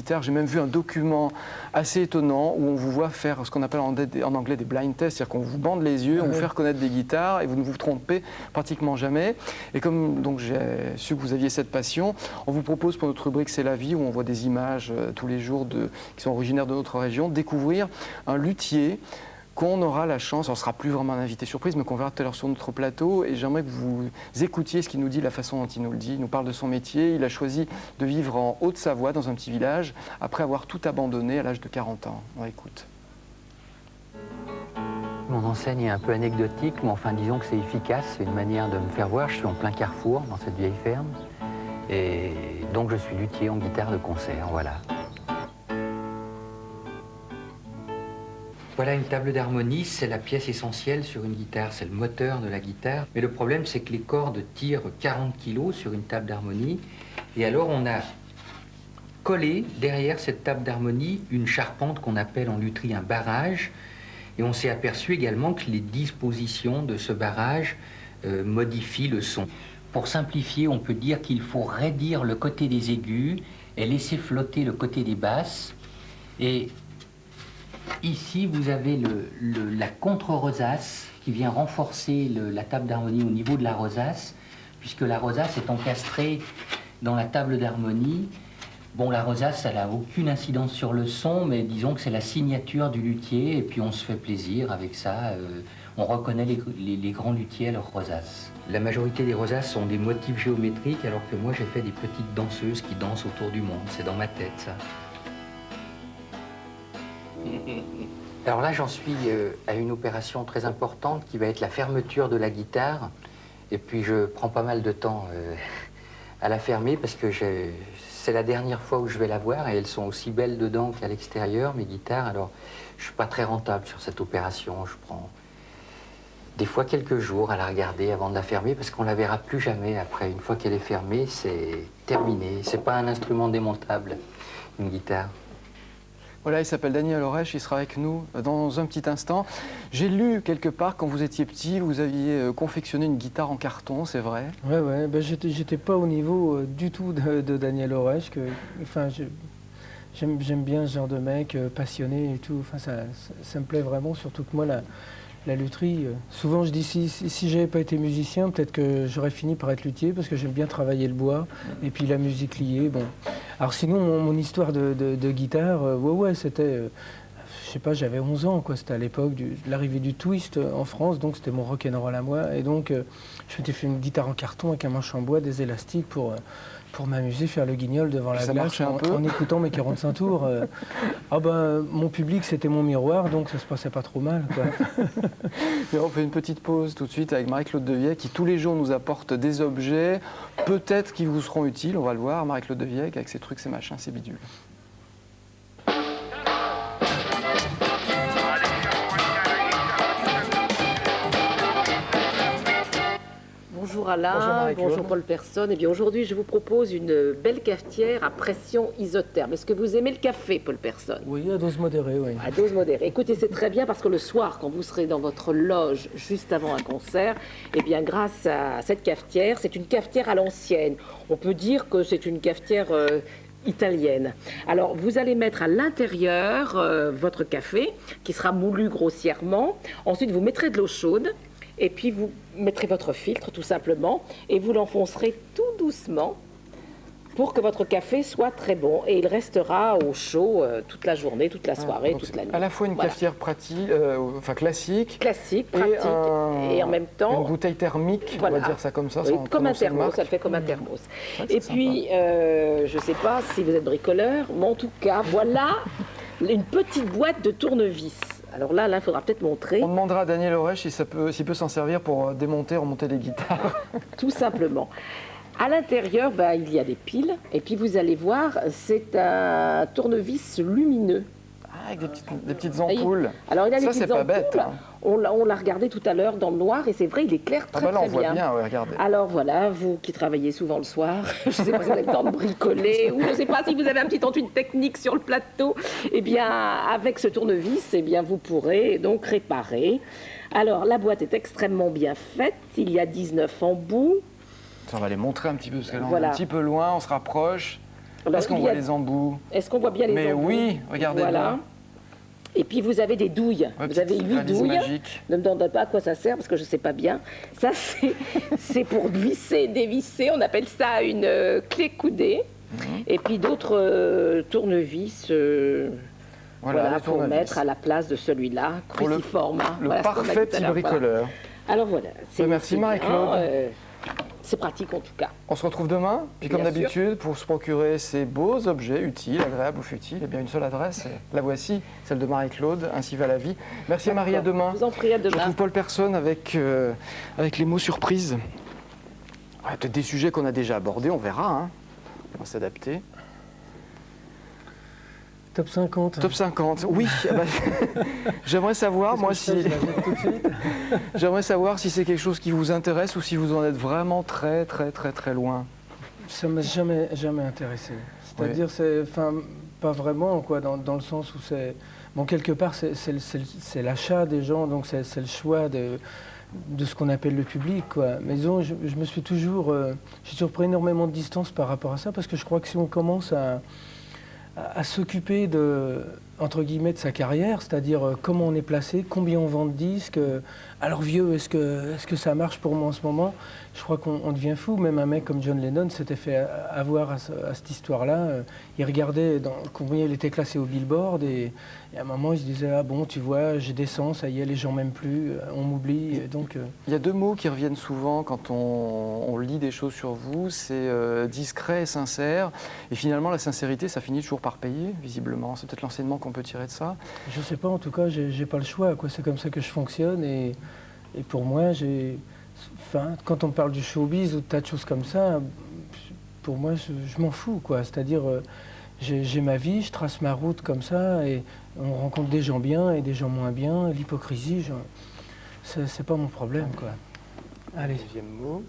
guitare. J'ai même vu un document assez étonnant où on vous voit faire ce qu'on appelle en anglais des blind tests, c'est-à-dire qu'on vous bande les yeux, on vous fait reconnaître des guitares et vous ne vous trompez pratiquement jamais. Et comme donc j'ai su que vous aviez cette passion, on vous propose pour notre rubrique C'est la vie, où on voit des images tous les jours qui sont originaires de notre région, découvrir un luthier qu'on aura la chance, on ne sera plus vraiment un invité surprise, mais qu'on verra tout à l'heure sur notre plateau. Et j'aimerais que vous écoutiez ce qu'il nous dit, la façon dont il nous le dit. Il nous parle de son métier. Il a choisi de vivre en Haute-Savoie, dans un petit village, après avoir tout abandonné à l'âge de 40 ans. On écoute. Mon enseigne est un peu anecdotique, mais enfin disons que c'est efficace. C'est une manière de me faire voir. Je suis en plein carrefour, dans cette vieille ferme. Et donc je suis luthier en guitare de concert, voilà. Voilà une table d'harmonie, c'est la pièce essentielle sur une guitare, c'est le moteur de la guitare. Mais le problème, c'est que les cordes tirent 40 kg sur une table d'harmonie. Et alors, on a collé derrière cette table d'harmonie une charpente qu'on appelle en lutherie un barrage. Et on s'est aperçu également que les dispositions de ce barrage modifient le son. Pour simplifier, on peut dire qu'il faut raidir le côté des aigus et laisser flotter le côté des basses. Et ici, vous avez la contre-rosace qui vient renforcer la table d'harmonie au niveau de la rosace, puisque la rosace est encastrée dans la table d'harmonie. Bon, la rosace, elle n'a aucune incidence sur le son, mais disons que c'est la signature du luthier, et puis on se fait plaisir avec ça. On reconnaît les grands luthiers à leur rosace. La majorité des rosaces sont des motifs géométriques, alors que moi, j'ai fait des petites danseuses qui dansent autour du monde. C'est dans ma tête, ça. Alors là, j'en suis à une opération très importante qui va être la fermeture de la guitare. Et puis, je prends pas mal de temps à la fermer parce que c'est la dernière fois où je vais la voir et elles sont aussi belles dedans qu'à l'extérieur, mes guitares. Alors, je suis pas très rentable sur cette opération. Je prends des fois quelques jours à la regarder avant de la fermer parce qu'on la verra plus jamais après. Une fois qu'elle est fermée, c'est terminé. C'est pas un instrument démontable, une guitare. Voilà, il s'appelle Daniel Orech, il sera avec nous dans un petit instant. J'ai lu quelque part, quand vous étiez petit, vous aviez confectionné une guitare en carton, c'est vrai? Ouais, ben j'étais pas au niveau du tout de Daniel Orech. Enfin, j'aime bien ce genre de mec passionné et tout. Enfin, ça me plaît vraiment, surtout que moi, la lutherie, souvent je dis si j'avais pas été musicien, peut-être que j'aurais fini par être luthier parce que j'aime bien travailler le bois et puis la musique liée. Bon. Alors sinon, mon histoire de guitare, ouais, c'était, je sais pas, j'avais 11 ans, quoi. C'était à l'époque de l'arrivée du twist en France, donc c'était mon rock'n'roll à moi. Et donc, je m'étais fait une guitare en carton avec un manche en bois, des élastiques pour m'amuser, faire le guignol devant la glace en écoutant mes 45 tours. Ah ben, mon public, c'était mon miroir, donc ça se passait pas trop mal, quoi. Mais on fait une petite pause tout de suite avec Marie-Claude Deviec qui tous les jours nous apporte des objets, peut-être qui vous seront utiles, on va le voir, Marie-Claude Deviec avec ses trucs, ses machins, ses bidules. Bonjour Alain, bonjour Paul Personne. Eh bien aujourd'hui, je vous propose une belle cafetière à pression isotherme. Est-ce que vous aimez le café, Paul Personne? Oui, à dose modérée, oui. À dose modérée. Écoutez, c'est très bien parce que le soir, quand vous serez dans votre loge juste avant un concert, eh bien grâce à cette cafetière, c'est une cafetière à l'ancienne. On peut dire que c'est une cafetière italienne. Alors, vous allez mettre à l'intérieur votre café qui sera moulu grossièrement. Ensuite, vous mettrez de l'eau chaude. Et puis vous mettrez votre filtre tout simplement et vous l'enfoncerez tout doucement pour que votre café soit très bon. Et il restera au chaud toute la journée, toute la soirée, toute la nuit. À la fois une cafetière pratique, enfin classique. Classique, pratique et en même temps... Une bouteille thermique, voilà. On va dire ça comme ça. Oui, sans comme un prononcer thermos, ça le fait comme un thermos. Et sympa. puis, je ne sais pas si vous êtes bricoleur, mais en tout cas, voilà une petite boîte de tournevis. Alors là, il faudra peut-être montrer. On demandera à Daniel Orech s'il peut s'en servir pour démonter, remonter les guitares. Tout simplement. À l'intérieur, il y a des piles. Et puis vous allez voir, c'est un tournevis lumineux. Ah, avec des petites ampoules. Alors il a des ça, petites c'est pas ampoules. bête. Hein. On l'a regardé tout à l'heure dans le noir et c'est vrai, il éclaire très là, on très voit bien. bien, ouais, regardez. Alors voilà, vous qui travaillez souvent le soir, je ne sais pas si vous avez le temps de bricoler ou je ne sais pas si vous avez un petit enduit technique sur le plateau, eh bien avec ce tournevis, eh bien vous pourrez donc réparer. Alors la boîte est extrêmement bien faite, il y a 19 embouts. Ça, on va les montrer un petit peu parce qu'elle est Voilà. un petit peu loin, on se rapproche. Est-ce qu'on voit les embouts? Est-ce qu'on voit bien les Mais embouts? oui, regardez Voilà. là. Et puis vous avez des douilles. Vous avez 8 douilles. Magique. Ne me demandez pas à quoi ça sert parce que je ne sais pas bien. Ça, c'est pour visser, dévisser. On appelle ça une clé coudée. Et puis d'autres tournevis. Voilà, pour mettre à la place de celui-là, cruciforme. Le parfait petit bricoleur. Alors voilà. Merci Marie-Claude. C'est pratique en tout cas. On se retrouve demain, puis comme Bien d'habitude, pour se procurer ces beaux objets utiles, agréables ou futiles, eh bien une seule adresse, la voici, celle de Marie-Claude, Ainsi va la vie. Merci à Marie, à demain. Je vous en prie, à Je demain. retrouve Paul Personne avec les mots surprises. Peut-être des sujets qu'on a déjà abordés, on verra. Hein. On va s'adapter. Top 50. Top 50, oui. J'aimerais savoir, moi, j'aimerais savoir si c'est quelque chose qui vous intéresse ou si vous en êtes vraiment très loin. Ça ne m'a jamais intéressé. C'est-à-dire, pas vraiment, quoi, dans le sens où c'est... Bon, quelque part, c'est l'achat des gens, donc c'est le choix de ce qu'on appelle le public, quoi. Mais disons, je me suis toujours... j'ai toujours pris énormément de distance par rapport à ça, parce que je crois que si on commence à s'occuper de, entre guillemets, de sa carrière, c'est-à-dire comment on est placé, combien on vend de disques, alors vieux, est-ce que ça marche pour moi en ce moment? Je crois qu'on devient fou. Même un mec comme John Lennon s'était fait avoir à cette histoire-là. Il regardait combien il était classé au Billboard et à un moment il se disait « Ah bon, tu vois, j'ai des sens, ça y est, les gens m'aiment plus, on m'oublie. » Donc, il y a deux mots qui reviennent souvent quand on lit des choses sur vous, c'est discret et sincère. Et finalement, la sincérité, ça finit toujours par payer, visiblement. C'est peut-être l'enseignement qu'on peut tirer de ça. Je sais pas, en tout cas, j'ai pas le choix, quoi. C'est comme ça que je fonctionne et pour moi, quand on parle du showbiz ou de tas de choses comme ça, pour moi, je m'en fous, quoi. C'est-à-dire, j'ai ma vie, je trace ma route comme ça, et on rencontre des gens bien et des gens moins bien. L'hypocrisie, c'est pas mon problème, quoi. Allez. Deuxième mot.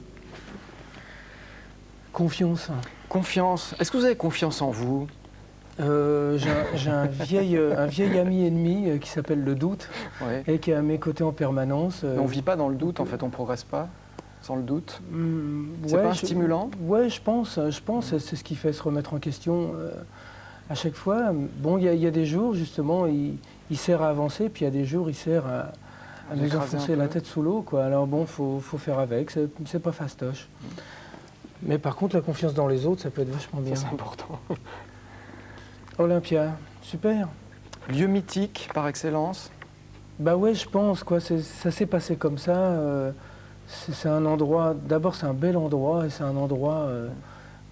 Confiance. Confiance. Est-ce que vous avez confiance en vous? J'ai un vieil ami ennemi qui s'appelle le doute, Ouais. et qui est à mes côtés en permanence. Mais on ne vit pas dans le doute, en fait, on ne progresse pas sans le doute. C'est Ouais, pas un stimulant? Ouais, je pense, c'est ce qui fait se remettre en question à chaque fois. Bon, il y a des jours, justement, il sert à avancer, puis il y a des jours, il sert à nous enfoncer la tête sous l'eau, quoi. Alors bon, faut faire avec, c'est pas fastoche. Mais par contre, la confiance dans les autres, ça peut être vachement bien. C'est important. Olympia, super. Lieu mythique par excellence? Bah ouais, je pense, quoi. Ça s'est passé comme ça. C'est un endroit, d'abord c'est un bel endroit, et c'est un endroit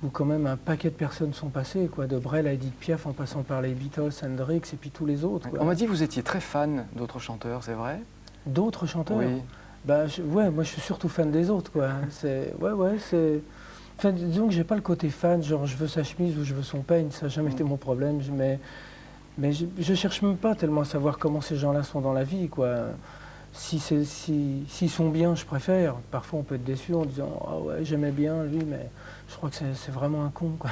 où quand même un paquet de personnes sont passées, quoi. De Brel à Edith Piaf, en passant par les Beatles, Hendrix, et puis tous les autres, quoi. On m'a dit que vous étiez très fan d'autres chanteurs, c'est vrai? D'autres chanteurs? Oui. Bah ouais, moi je suis surtout fan des autres, quoi. C'est... Enfin, disons que j'ai pas le côté fan, genre je veux sa chemise ou je veux son peigne, ça n'a jamais été mon problème. Mais je cherche même pas tellement à savoir comment ces gens-là sont dans la vie, quoi. S'ils sont bien, je préfère. Parfois on peut être déçu en disant « Ah ouais, j'aimais bien lui, mais je crois que c'est vraiment un con, quoi. »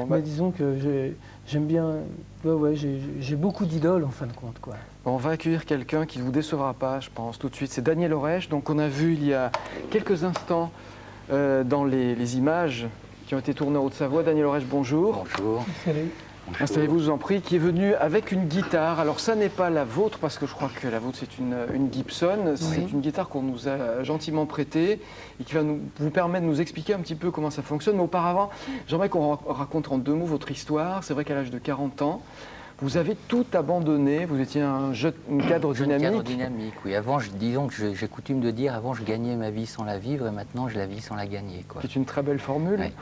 Mais disons que j'aime bien... Ouais, j'ai beaucoup d'idoles en fin de compte, quoi. On va accueillir quelqu'un qui ne vous décevra pas, je pense, tout de suite. C'est Daniel Orech, donc on a vu il y a quelques instants dans les images qui ont été tournées en Haute-Savoie. Daniel Orech, bonjour. Bonjour. Salut. Installez-vous, je vous en prie, qui est venu avec une guitare. Alors ça n'est pas la vôtre, parce que je crois que la vôtre c'est une Gibson. C'est une guitare qu'on nous a gentiment prêtée et qui va vous permettre de nous expliquer un petit peu comment ça fonctionne. Mais auparavant, j'aimerais qu'on raconte en deux mots votre histoire. C'est vrai qu'à l'âge de 40 ans, vous avez tout abandonné, vous étiez un cadre dynamique. Cadre dynamique, oui. Avant, disons que j'ai coutume de dire, avant je gagnais ma vie sans la vivre et maintenant je la vis sans la gagner, quoi. C'est une très belle formule. Ouais.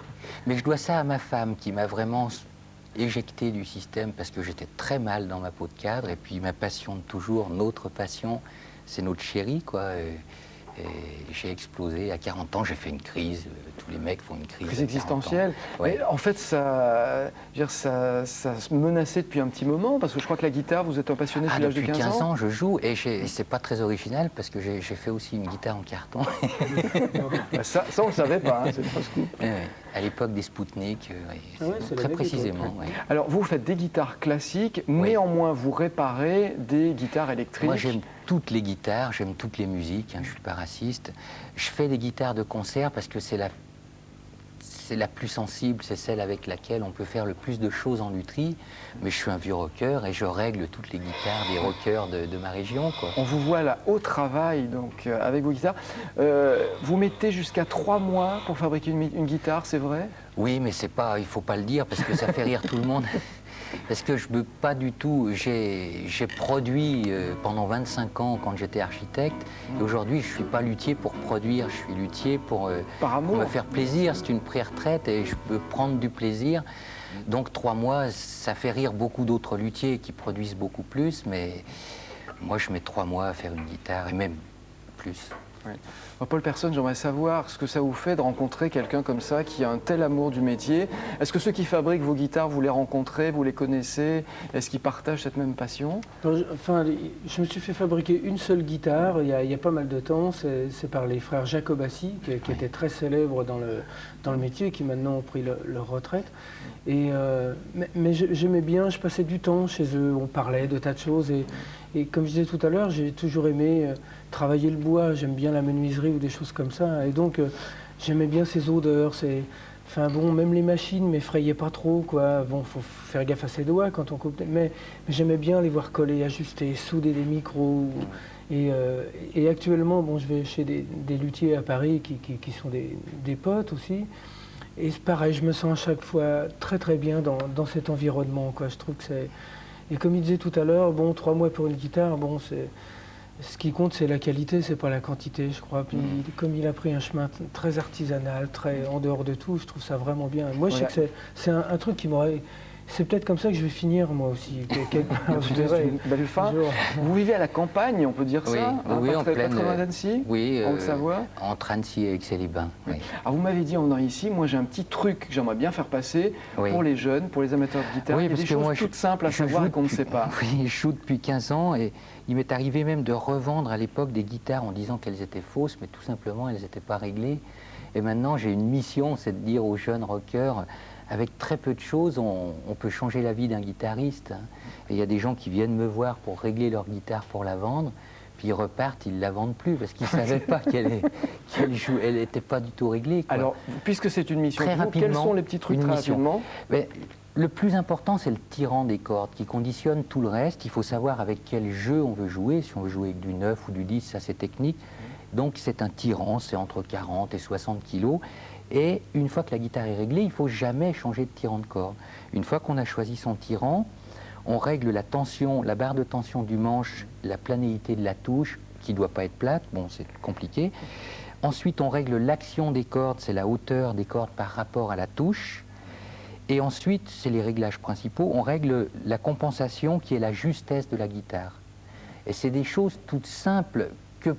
Mais je dois ça à ma femme qui m'a vraiment éjecté du système parce que j'étais très mal dans ma peau de cadre. Et puis ma passion de toujours, notre passion, c'est notre chérie, quoi. Et j'ai explosé. À 40 ans, j'ai fait une crise. Tous les mecs font une crise. Crise existentielle. Ouais. Mais en fait, ça se menaçait depuis un petit moment, parce que je crois que la guitare, vous êtes un passionné depuis l'âge de 15 ans. Depuis 15 ans, je joue, et c'est pas très original, parce que j'ai fait aussi une guitare en carton. ça, on ne le savait pas, hein, c'est pas ce coup. À l'époque des Spoutnik, c'est très la précisément. Ouais. Alors, vous faites des guitares classiques, néanmoins, vous réparez des guitares électriques. Moi, j'aime toutes les guitares, j'aime toutes les musiques, hein, je suis pas raciste. Je fais des guitares de concert parce que c'est c'est la plus sensible, c'est celle avec laquelle on peut faire le plus de choses en lutherie. Mais je suis un vieux rocker et je règle toutes les guitares des rockers de ma région, quoi. On vous voit là au travail, donc avec vos guitares. Vous mettez jusqu'à 3 mois pour fabriquer une guitare, c'est vrai? Oui, mais c'est pas, il faut pas le dire parce que ça fait rire tout le monde. Parce que je ne veux pas du tout. J'ai produit pendant 25 ans quand j'étais architecte. Et aujourd'hui, je ne suis pas luthier pour produire, je suis luthier pour me faire plaisir. C'est une pré-retraite et je peux prendre du plaisir. Donc 3 mois, ça fait rire beaucoup d'autres luthiers qui produisent beaucoup plus. Mais moi, je mets 3 mois à faire une guitare et même plus. Oui. Paul Persson, j'aimerais savoir ce que ça vous fait de rencontrer quelqu'un comme ça qui a un tel amour du métier. Est-ce que ceux qui fabriquent vos guitares, vous les rencontrez, vous les connaissez? Est-ce qu'ils partagent cette même passion? Enfin, je me suis fait fabriquer une seule guitare il y a pas mal de temps. C'est par les frères Jacobassi, qui étaient très célèbres dans le métier, qui maintenant ont pris leur retraite. Mais j'aimais bien, je passais du temps chez eux, on parlait de tas de choses. Et comme je disais tout à l'heure, j'ai toujours aimé travailler le bois, j'aime bien la menuiserie ou des choses comme ça. Et donc, j'aimais bien ces odeurs. Enfin bon, même les machines ne m'effrayaient pas trop, quoi. Bon, faut faire gaffe à ses doigts quand on coupe. Mais j'aimais bien les voir coller, ajuster, souder des micros. Et actuellement, bon, je vais chez des luthiers à Paris qui sont des potes aussi. Et c'est pareil, je me sens à chaque fois très très bien dans cet environnement, quoi. Je trouve que c'est... Et comme il disait tout à l'heure, bon, 3 mois pour une guitare, bon, ce qui compte, c'est la qualité, c'est pas la quantité, je crois. Puis comme il a pris un chemin très artisanal, très en dehors de tout, je trouve ça vraiment bien. Moi, je sais que c'est un truc qui m'aurait... C'est peut-être comme ça que je vais finir, moi aussi. Une belle fin. Vous vivez à la campagne, on peut dire oui, ça, oui, pas en très pleine, loin d'Annecy, oui, en Haute-Savoie. Entre Annecy et Aix-les-Bains. Oui. Alors vous m'avez dit en venant ici, moi j'ai un petit truc que j'aimerais bien faire passer pour les jeunes, pour les amateurs de guitare. Oui, il y a des choses toutes simples à savoir et qu'on ne sait pas. Oui, je joue depuis 15 ans et il m'est arrivé même de revendre à l'époque des guitares en disant qu'elles étaient fausses, mais tout simplement elles n'étaient pas réglées. Et maintenant j'ai une mission, c'est de dire aux jeunes rockers, avec très peu de choses, on peut changer la vie d'un guitariste. Et il y a des gens qui viennent me voir pour régler leur guitare pour la vendre, puis ils repartent, ils ne la vendent plus parce qu'ils ne savaient pas qu'elle n'était pas du tout réglée, quoi. Alors, puisque c'est une mission, très quels sont les petits trucs très rapidement? Le plus important, c'est le tirant des cordes qui conditionne tout le reste. Il faut savoir avec quel jeu on veut jouer. Si on veut jouer avec du 9 ou du 10, ça c'est technique. Donc c'est un tirant, c'est entre 40 et 60 kilos. Et une fois que la guitare est réglée, il ne faut jamais changer de tirant de corde. Une fois qu'on a choisi son tirant, on règle la tension, la barre de tension du manche, la planéité de la touche, qui ne doit pas être plate, bon c'est compliqué. Ensuite on règle l'action des cordes, c'est la hauteur des cordes par rapport à la touche. Et ensuite, c'est les réglages principaux, on règle la compensation qui est la justesse de la guitare. Et c'est des choses toutes simples que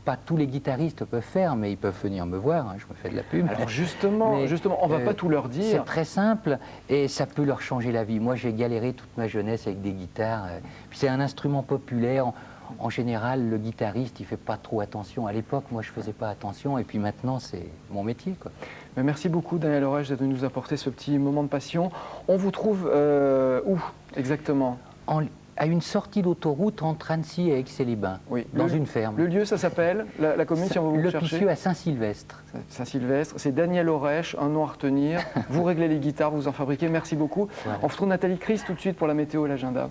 pas tous les guitaristes peuvent faire, mais ils peuvent venir me voir, hein, je me fais de la pub. Alors justement, on ne va pas tout leur dire. C'est très simple et ça peut leur changer la vie. Moi, j'ai galéré toute ma jeunesse avec des guitares. Puis c'est un instrument populaire. En général, le guitariste, il ne fait pas trop attention. À l'époque, moi, je ne faisais pas attention et puis maintenant, c'est mon métier, quoi. Mais merci beaucoup, Daniel Orech, de nous apporter ce petit moment de passion. On vous trouve où exactement? À une sortie d'autoroute entre Annecy et Aix-les-Bains, dans une ferme. Le lieu, ça s'appelle, la commune, si on veut vous chercher? Le Picieux à Saint-Sylvestre. Saint-Sylvestre, c'est Daniel Orech, un nom à retenir. Vous réglez les guitares, vous en fabriquez, merci beaucoup. Voilà. On retrouve Nathalie Christ tout de suite pour la météo et l'agenda.